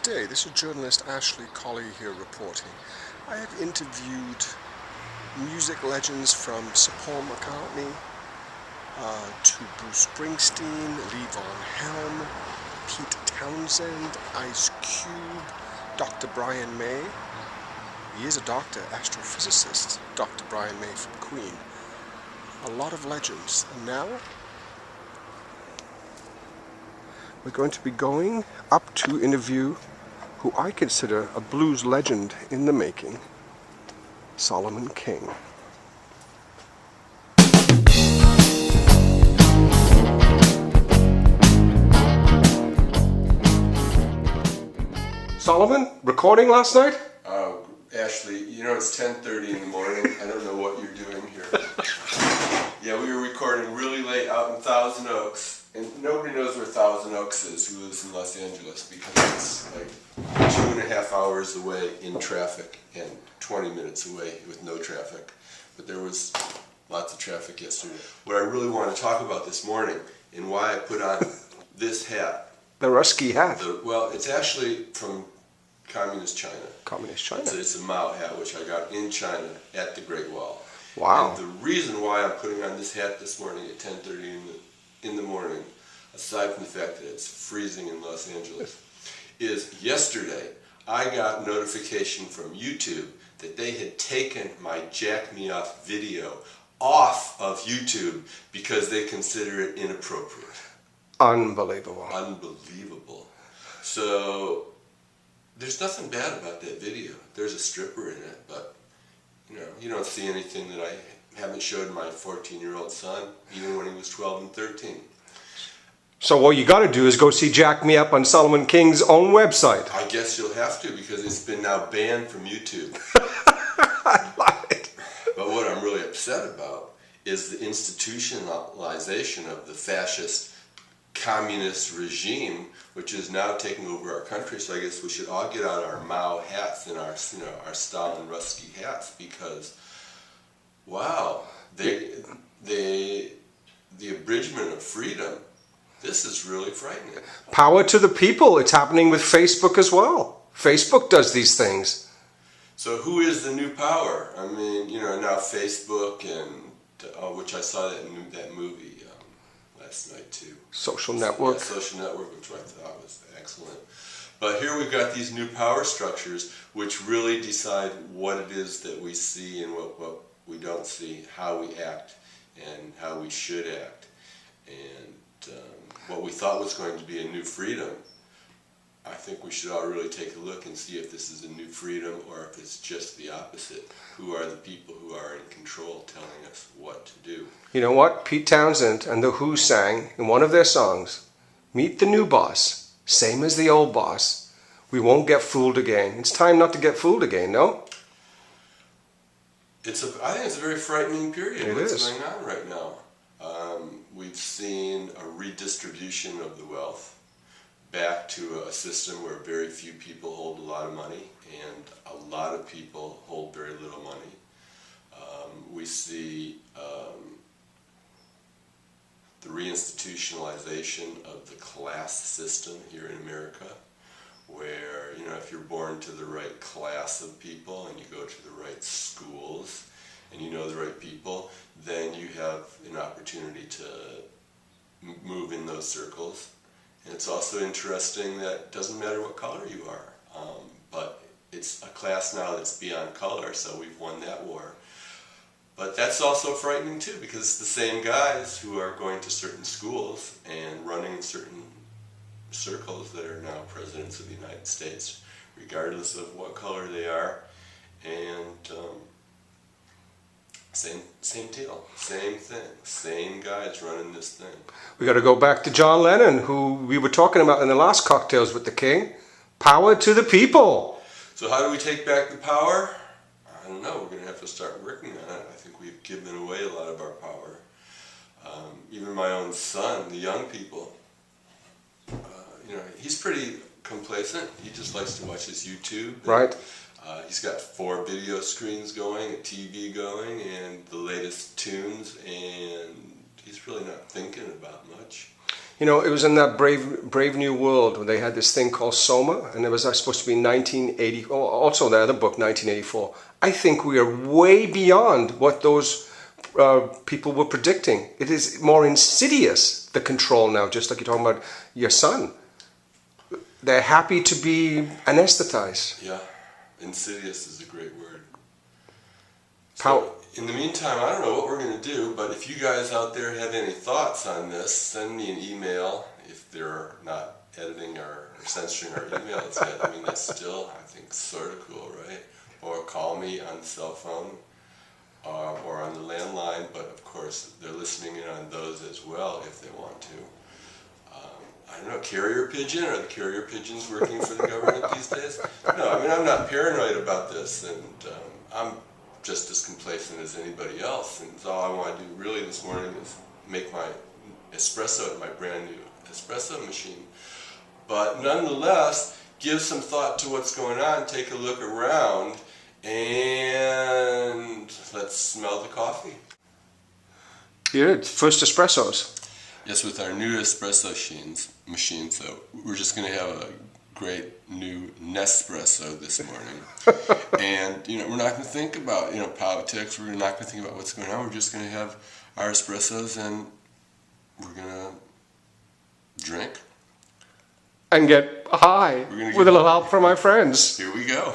Good day, this is journalist Ashley Colley here reporting. I have interviewed music legends from Sir Paul McCartney to Bruce Springsteen, Levon Helm, Pete Townsend, Ice Cube, Dr. Brian May. He is a doctor, astrophysicist, Dr. Brian May from Queen. A lot of legends. And now we're going to be going up to interview who I consider a blues legend in the making, Solomon King. Solomon, recording last night? Ashley, you know it's 10:30 in the morning. I don't know what you're doing here. Yeah, we were recording really late out in Thousand Oaks, and nobody knows where Thousand Oaks is who lives in Los Angeles because it's like 2.5 hours away in traffic and 20 minutes away with no traffic. But there was lots of traffic yesterday. What I really want to talk about this morning and why I put on this hat. The Rusky hat. Well, it's actually from Communist China. Communist China. It's a Mao hat, which I got in China at the Great Wall. Wow. And the reason why I'm putting on this hat this morning at 10:30 in the morning, aside from the fact that it's freezing in Los Angeles, is yesterday I got notification from YouTube that they had taken my Jack Me Off video off of YouTube because they consider it inappropriate. Unbelievable. Unbelievable. So there's nothing bad about that video. There's a stripper in it, but you don't see anything that I haven't showed my 14-year-old son, even when he was 12 and 13. So what you got to do is go see Jack Me Up on Solomon King's own website. I guess you'll have to because it's been now banned from YouTube. I love it. But what I'm really upset about is the institutionalization of the fascist communist regime, which is now taking over our country. So I guess we should all get out our Mao hats and our Stalin Rusky hats because, wow, the abridgment of freedom. This is really frightening. Power to the people. It's happening with Facebook as well. Facebook does these things. So who is the new power? I mean, now Facebook and which I saw that movie last night too. Social Network. Yeah, Social Network, which I thought was excellent. But here we've got these new power structures which really decide what it is that we see and what we don't see, how we act and how we should act. And what we thought was going to be a new freedom, I think we should all really take a look and see if this is a new freedom or if it's just the opposite. Who are the people who are in control telling us what to do? You know what? Pete Townsend and The Who sang in one of their songs, "Meet the new boss, same as the old boss. We won't get fooled again." It's time not to get fooled again, no? I think it's a very frightening period. What's going on right now? We've seen a redistribution of the wealth back to a system where very few people hold a lot of money and a lot of people hold very little money. We see the reinstitutionalization of the class system here in America, where if you're born to the right class of people and you go to the right schools and you know the right people, then you have an opportunity to move in those circles. And it's also interesting that it doesn't matter what color you are, but it's a class now that's beyond color, so we've won that war. But that's also frightening too, because it's the same guys who are going to certain schools and running in certain circles that are now presidents of the United States, regardless of what color they are. And same deal, same thing, same guys running this thing. We got to go back to John Lennon, who we were talking about in the last Cocktails with the King. Power to the people. So how do we take back the power? I don't know. We're going to have to start working on it. I think we've given away a lot of our power. Even my own son, the young people, he's pretty complacent. He just likes to watch his YouTube. Right. He's got 4 video screens going, a TV going, and the latest tunes, and he's really not thinking about much. You know, it was in that Brave New World when they had this thing called Soma, and it was supposed to be 1980. Oh, also the other book, 1984. I think we are way beyond what those people were predicting. It is more insidious, the control now, just like you're talking about your son. They're happy to be anesthetized. Yeah, insidious is a great word. How? So, in the meantime, I don't know what we're going to do, but if you guys out there have any thoughts on this, send me an email. If they're not editing or censoring our emails yet, I mean, that's still, I think, sort of cool, right? Or call me on the cell phone or on the landline, but of course, they're listening in on those as well if they want to. I don't know, carrier pigeon? Are the carrier pigeons working for the government these days? No, I mean, I'm not paranoid about this, and I'm just as complacent as anybody else, and all I want to do really this morning is make my espresso at my brand new espresso machine. But nonetheless, give some thought to what's going on, take a look around, and let's smell the coffee. Yeah, first espressos. Yes, with our new espresso machine, so we're just going to have a great new Nespresso this morning. And, you know, we're not going to think about, you know, politics. We're not going to think about what's going on. We're just going to have our espressos and we're going to drink. And get high with a little help from my friends. Here we go.